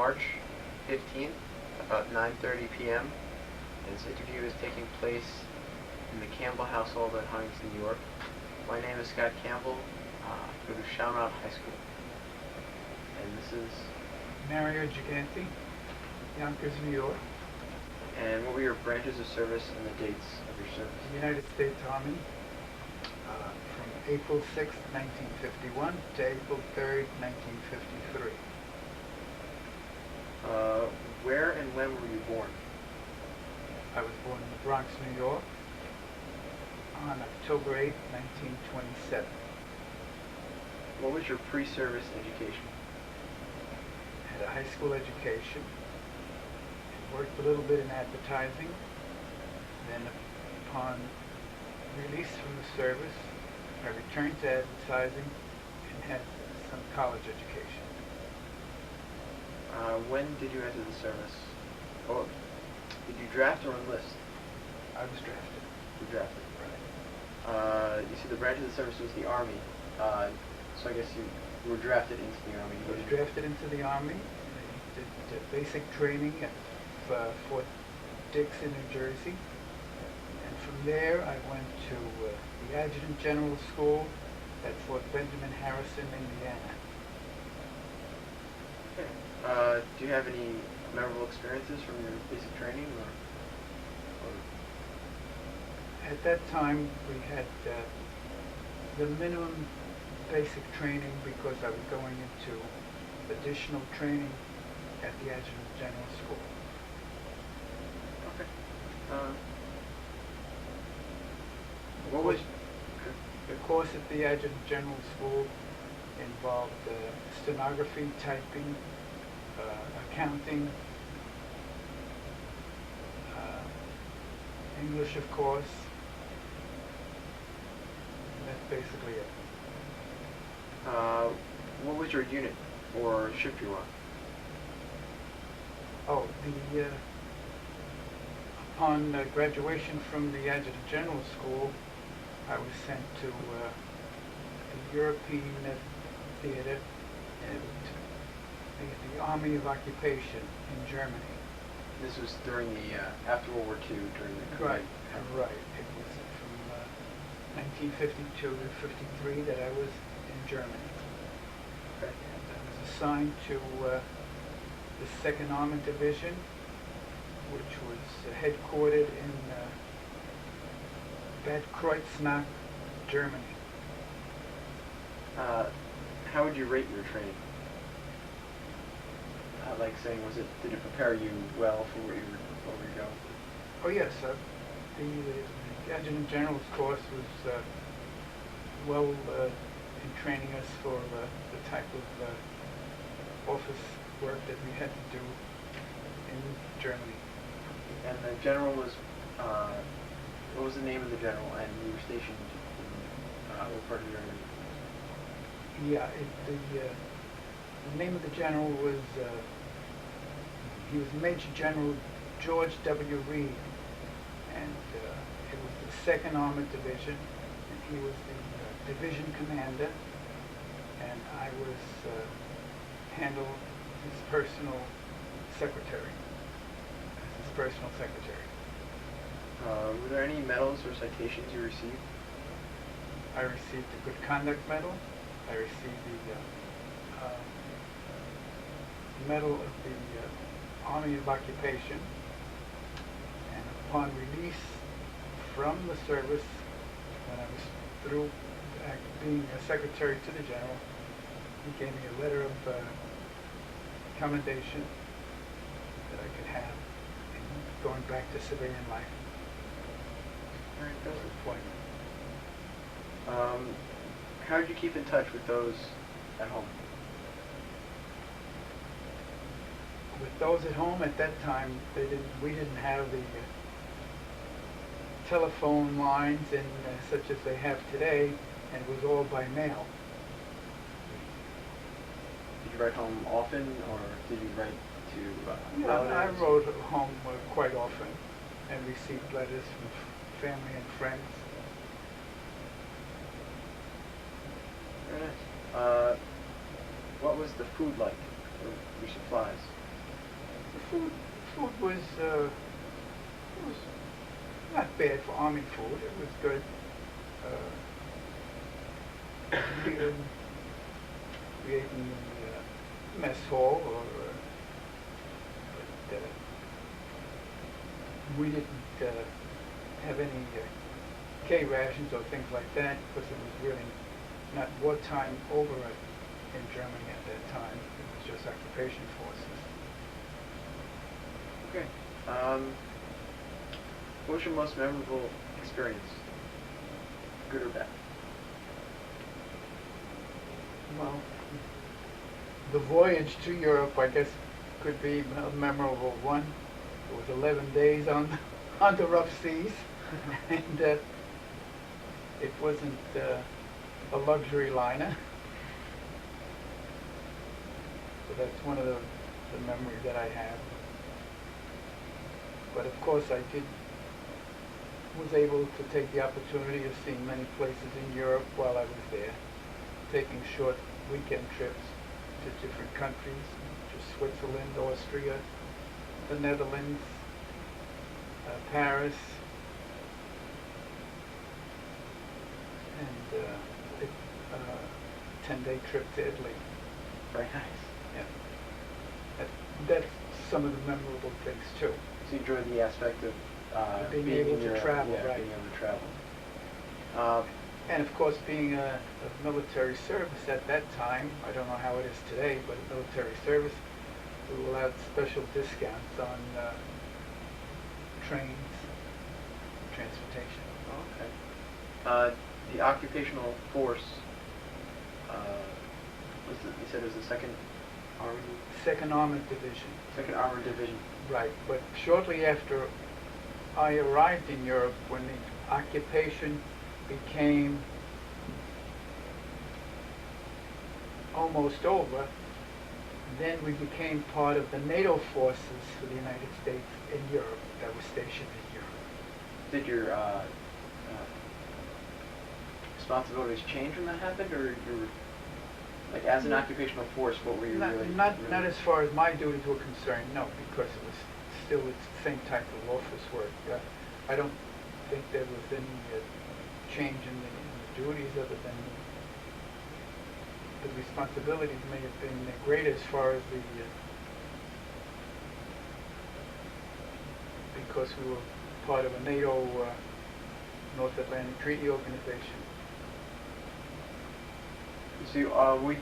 March 15th, about 9:30 p.m. And this interview is taking place in the Campbell household at Huntington, New York. My name is Scott Campbell. I go to Shamrock High School. And this is... Mario Gigante, Yonkers, New York. And what were your branches of service and the dates of your service? United States Army, from April 6th, 1951 to April 3rd, 1953. Where and when were you born? I was born in the Bronx, New York, on October 8th, 1927. What was your pre-service education? I had a high school education, worked a little bit in advertising, then upon release from the service, I returned to advertising and had some college education. When did you enter the service? Oh, did you draft or enlist? I was drafted. You drafted. Right. You see, the branch of the service was the Army, so I guess you were drafted into the Army. I was drafted into the Army. I did basic training at Fort Dix in New Jersey. And from there, I went to the Adjutant General School at Fort Benjamin Harrison, Indiana. Okay. Do you have any memorable experiences from your basic training? Or? At that time, we had the minimum basic training because I was going into additional training at the Adjutant General School. Okay. What was... The course at the Adjutant General School involved stenography, typing, accounting, English, of course. And that's basically it. What was your unit or ship you were on? Oh, upon graduation from the Adjutant General School, I was sent to the European theater and the Army of Occupation in Germany. This was during the, after World War II, during the... Right. It was from 1952 to 53 that I was in Germany. Okay. And I was assigned to the 2nd Armored Division, which was headquartered in Bad Kreuznach, Germany. How would you rate your training? Like saying, did it prepare you well for what you were going through? Oh yes, the Adjutant General's course was well in training us for the type of office work that we had to do in Germany. And the general was, what was the name of the general, and you were stationed in what part of Germany? Yeah, the name of the general was, he was Major General George W. Reed, and it was the 2nd Armored Division, and he was the division commander, and I was handled his personal secretary, his personal secretary. Were there any medals or citations you received? I received the Good Conduct Medal. I received the Medal of the Army of Occupation, and upon release from the service, when I was through being a secretary to the general, he gave me a letter of commendation that I could have in going back to civilian life. Very good. How did you keep in touch with those at home? With those at home at that time, we didn't have the telephone lines and such as they have today, and it was all by mail. Did you write home often, or did you write to relatives? I wrote home quite often and received letters from family and friends. Very nice. What was the food like, or your supplies? Food was not bad for Army food. It was good. We, we ate in the mess hall, but we didn't have any K rations or things like that because it was really not wartime over in Germany at that time. It was just occupation forces. Okay. What was your most memorable experience? Good or bad? Well, the voyage to Europe, I guess, could be a memorable one. It was 11 days on on the rough seas, and it wasn't a luxury liner. So that's one of the memories that I have. But of course, I was able to take the opportunity of seeing many places in Europe while I was there, taking short weekend trips to different countries, to Switzerland, Austria, the Netherlands, Paris, and a 10-day trip to Italy. Very nice. Yeah. That's some of the memorable things too. So you enjoyed the aspect of being able to travel, yeah, right? Being able to travel. And of course, being a military service at that time, I don't know how it is today, but military service, we allowed special discounts on trains, transportation. Okay. The occupational force, you said it was the Second Army? Second Armored Division. Second Armored Division. Right, but shortly after I arrived in Europe, when the occupation became almost over, then we became part of the NATO forces for the United States in Europe that were stationed in Europe. Did your responsibilities change when that happened, or you were, like, as an occupational force, what were you really? Not as far as my duties were concerned, no, because it was still the same type of office work. I don't think there was any change in the duties other than the responsibilities may have been great as far as because we were part of a NATO North Atlantic Treaty Organization. So,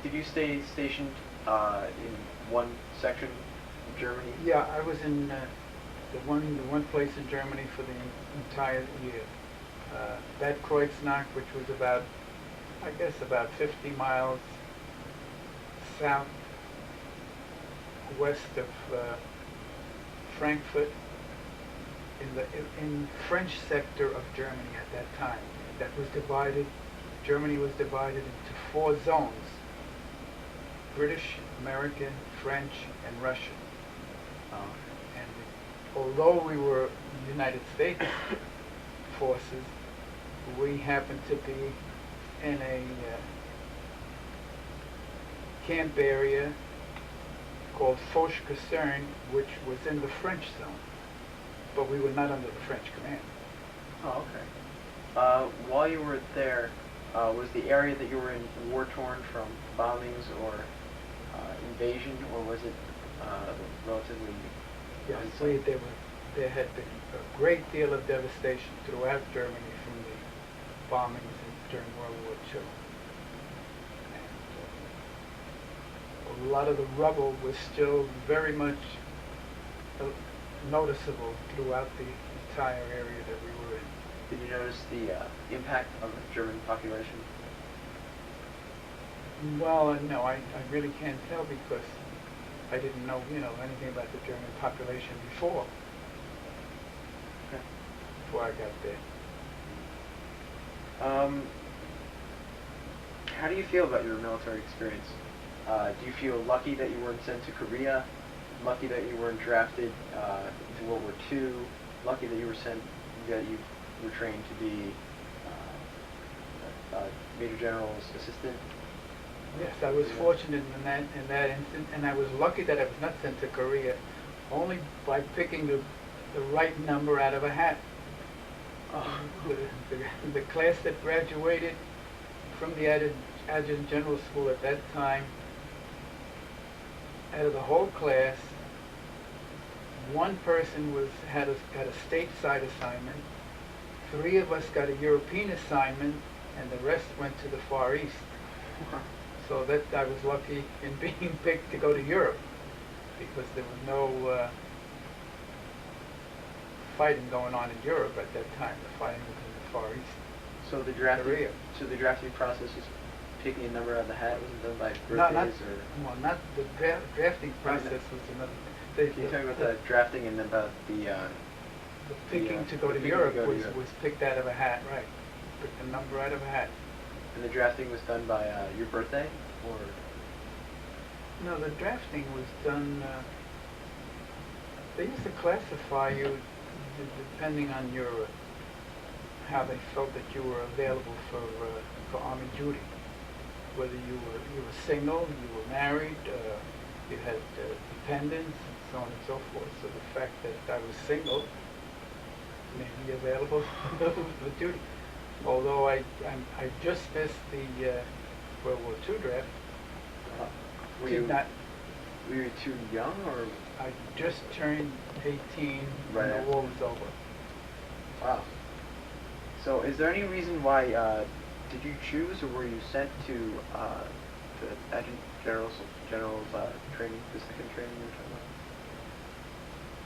did you stay stationed in one section of Germany? Yeah, I was in the one place in Germany for the entire year. Bad Kreuznach, which was about 50 miles southwest of Frankfurt, in French sector of Germany at that time. That was divided. Germany was divided into 4 zones: British, American, French, and Russian. And although we were United States forces, we happened to be in a camp area called Foch-Kaserne, which was in the French zone, but we were not under the French command. Oh, okay. While you were there, was the area that you were in war-torn from bombings or invasion, or was it relatively? Yes, there had been a great deal of devastation throughout Germany from the bombings during World War II. And a lot of the rubble was still very much noticeable throughout the entire area that we were in. Did you notice the impact on the German population? Well, no, I really can't tell because I didn't know, anything about the German population before I got there. How do you feel about your military experience? Do you feel lucky that you weren't sent to Korea? Lucky that you weren't drafted into World War II? Lucky that you were trained to be Major General's assistant? Yes, I was fortunate in that instant, and I was lucky that I was not sent to Korea. Only by picking the right number out of a hat. Oh. The class that graduated from the Adjutant General School at that time, out of the whole class, one person got a stateside assignment, 3 of us got a European assignment, and the rest went to the Far East. So that I was lucky in being picked to go to Europe, because there was no fighting going on in Europe at that time. The fighting was in the Far East. So the drafting process was picking a number out of the hat. Wasn't done by birthdays Well, not the drafting process was another. Can you talk about the drafting and about the picking to go to Europe was picked out of a hat, right? Picked a number out of a hat. And the drafting was done by your birthday, or? No, the drafting was done. They used to classify you depending on your how they felt that you were available for Army duty. Whether you were single, you were married, you had dependents, and so on and so forth. So the fact that I was single made me available for duty. Although I just missed the World War II draft. Were you too young, or? I just turned 18 right when the war was over. Wow. So is there any reason why, did you choose, or were you sent to the Adjutant General's training, the second training you were talking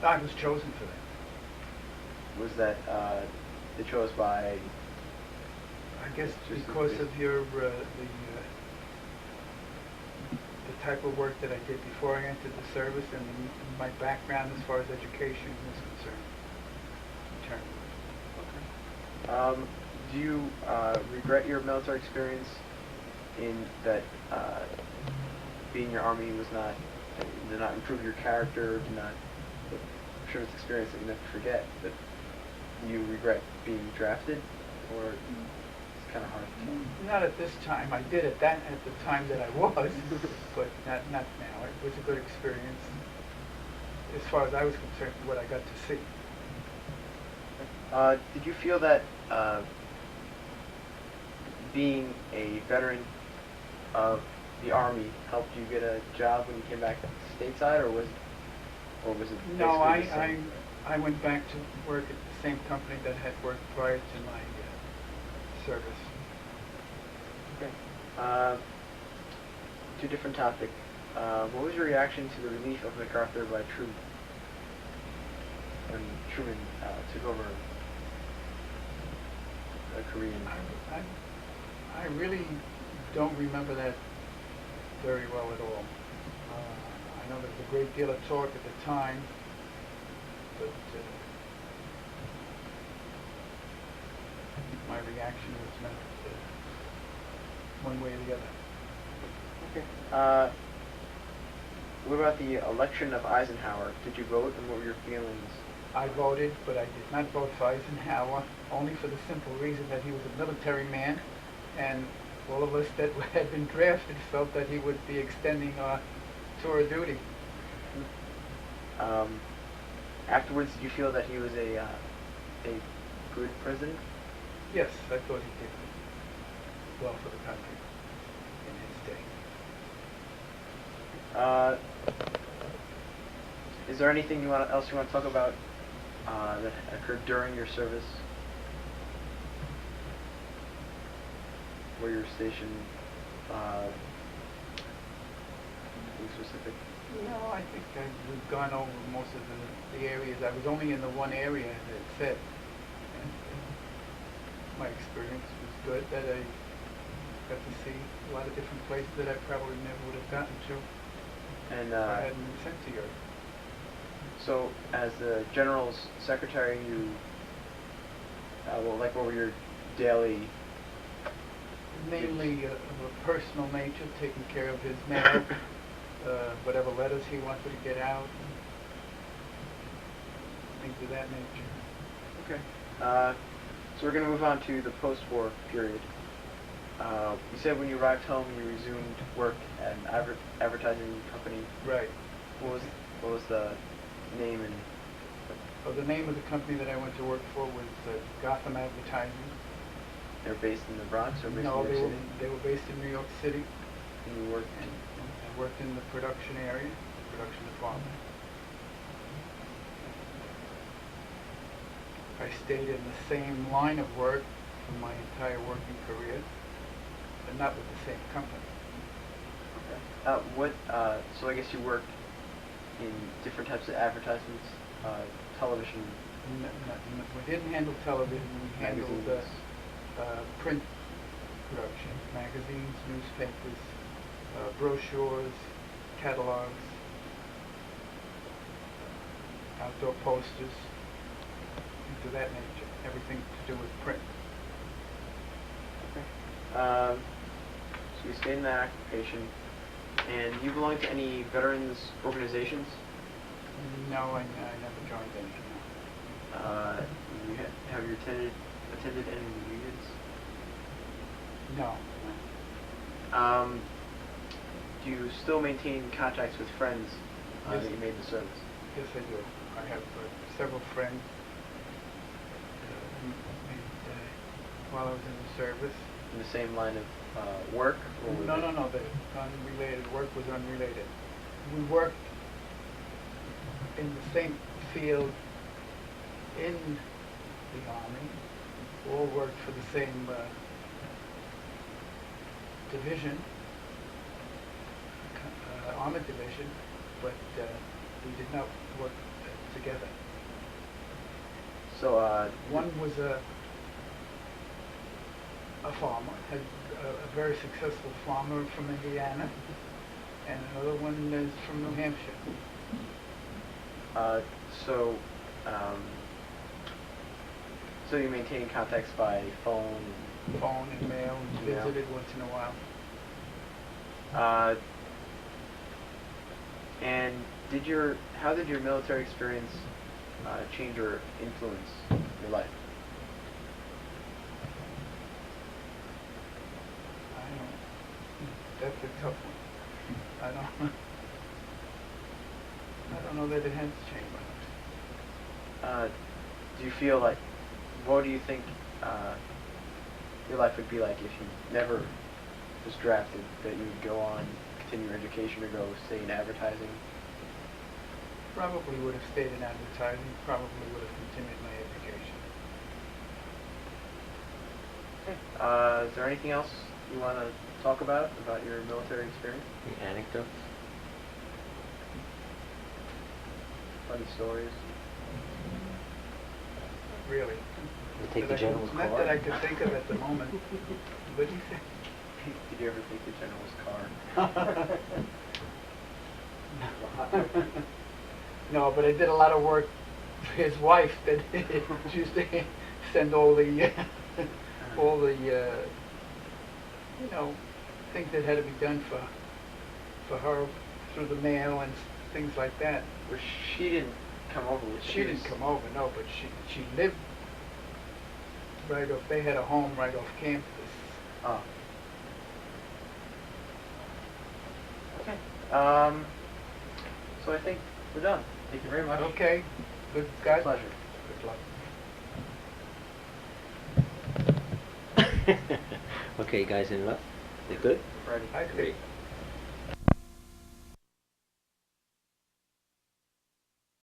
about? I was chosen for that. Was that, they chose by? I guess Just because of your the type of work that I did before I entered the service, and my background as far as education was concerned. Do you regret your military experience in that being in your Army did not improve your character, I'm sure it's an experience that you never forget, but you regret being drafted, or it's kind of hard to tell? Not at this time. I did at the time that I was, but not now. It was a good experience as far as I was concerned, what I got to see. Did you feel that being a veteran of the Army helped you get a job when you came back stateside, or was it No, basically the same? I went back to work at the same company that had worked prior to my service. Okay. To a different topic. What was your reaction to the relief of MacArthur by Truman when Truman took over a Korean? I really don't remember that very well at all. I know there was a great deal of talk at the time, but my reaction was not one way or the other. Okay. What about the election of Eisenhower? Did you vote, and what were your feelings? I voted, but I did not vote for Eisenhower, only for the simple reason that he was a military man, and all of us that had been drafted felt that he would be extending our tour of duty. Afterwards, did you feel that he was a good president? Yes, I thought he did well for the country in his day. Is there anything else you want to talk about that occurred during your service? Where you were stationed? Anything specific? No, I think we've gone over most of the areas. I was only in the one area, as I said. And my experience was good, that I got to see a lot of different places that I probably never would have gotten to And if I hadn't been sent to Europe. So, as the General's secretary, what were your daily? Mainly of a personal nature, taking care of his mail, whatever letters he wanted to get out, things of that nature. Okay. So we're going to move on to the post-war period. You said when you arrived home, you resumed work at an advertising company. Right. What was the name and... Oh, the name of the company that I went to work for was Gotham Advertising. They're based in the Bronx or based No, in New York City? they were based in New York City. And you worked... And I worked in the production area, production department. I stayed in the same line of work for my entire working career, but not with the same company. Okay. So I guess you worked in different types of advertisements, television... We didn't handle television, we handled magazines. Print production, magazines, newspapers, brochures, catalogs, outdoor posters, things of that nature, everything to do with print. Okay. So you stayed in that occupation, and you belong to any veterans organizations? No, I never joined any. Have you attended any reunions? No. Do you still maintain contacts with friends Yes. that you made in the service? Yes, I do. I have several friends while I was in the service. In the same line of work? Or No, the unrelated. Work was unrelated. We worked in the same field in the Army. We all worked for the same division, Armored Division, but we did not work together. So, one was a farmer, a very successful farmer from Indiana, and another one is from New Hampshire. So you maintain contacts by phone? Phone and mail, and Email. visited once in a while. And how did your military experience change or influence your life? That's a tough one. I don't know that it has changed much. Do you feel like, what do you think your life would be like if you never was drafted, that you would go on, continue your education, or go stay in advertising? Probably would have stayed in advertising, probably would have continued my education. Okay. Is there anything else you want to talk about your military experience? Any anecdotes? Funny stories? Really. You take the general's car? Not that I could think of at the moment. What do you think? Did you ever take the general's car? No, but I did a lot of work for his wife that she used to send all the things that had to be done for her through the mail and things like that. Well, she didn't come over with She didn't come over, no, but she lived right off, they had a home right off campus. Oh. Okay. So I think we're done. Thank you very much. Okay, good, guys. Pleasure. Good luck. Okay, guys, any luck? They good? Ready. I think. Great.